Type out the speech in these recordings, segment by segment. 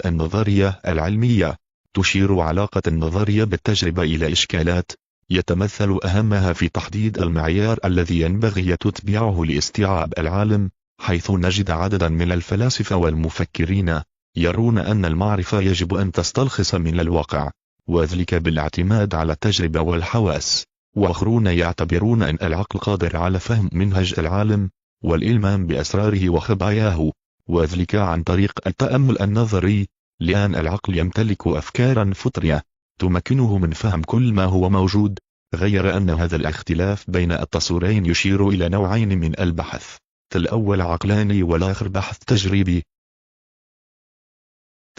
النظرية العلمية تشير علاقة النظرية بالتجربة إلى إشكالات يتمثل أهمها في تحديد المعيار الذي ينبغي تتبعه لاستيعاب العالم، حيث نجد عددا من الفلاسفة والمفكرين يرون أن المعرفة يجب أن تستلخص من الواقع، وذلك بالاعتماد على التجربة والحواس، وآخرون يعتبرون أن العقل قادر على فهم منهج العالم والإلمام بأسراره وخباياه، وذلك عن طريق التأمل النظري، لأن العقل يمتلك أفكارا فطرية تمكنه من فهم كل ما هو موجود، غير أن هذا الاختلاف بين التصورين يشير إلى نوعين من البحث، الأول عقلاني والآخر بحث تجريبي.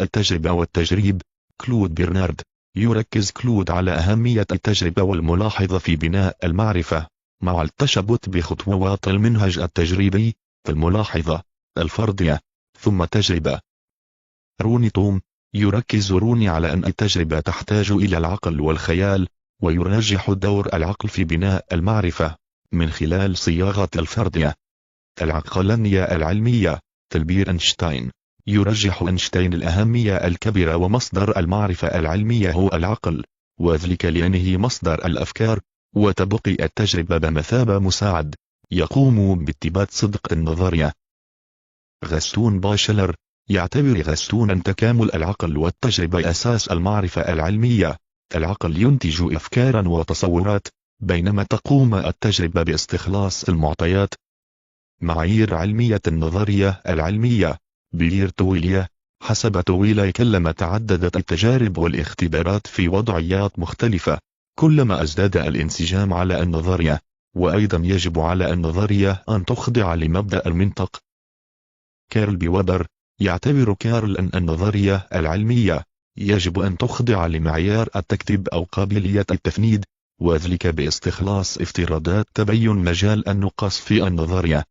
التجربة والتجريب. كلود برنارد. يركز كلود على أهمية التجربة والملاحظة في بناء المعرفة، مع التشبث بخطوات المنهج التجريبي، الملاحظة، الفرضية، ثم التجربة. روني توم. يركز روني على أن التجربة تحتاج إلى العقل والخيال، ويرجح دور العقل في بناء المعرفة من خلال صياغة الفرضية. العقلانية العلمية. تلبير أينشتاين. يرجح أينشتاين الأهمية الكبيرة ومصدر المعرفة العلمية هو العقل، وذلك لأنه مصدر الأفكار، وتبقي التجربة بمثابة مساعد يقوم باثبات صدق النظرية. غاستون باشلر. يعتبر غاستون أن تكامل العقل والتجربة أساس المعرفة العلمية. العقل ينتج أفكارا وتصورات، بينما تقوم التجربة باستخلاص المعطيات. معايير علمية النظرية العلمية. بيير تويليا. حسب تويليا كلما تعددت التجارب والاختبارات في وضعيات مختلفة، كلما ازداد الانسجام على النظرية، وأيضا يجب على النظرية أن تخضع لمبدأ المنطق. كارل بوبر. يعتبر كارل أن النظرية العلمية يجب أن تخضع لمعيار التكتيب أو قابلية التفنيد، وذلك باستخلاص افتراضات تبين مجال النقص في النظرية،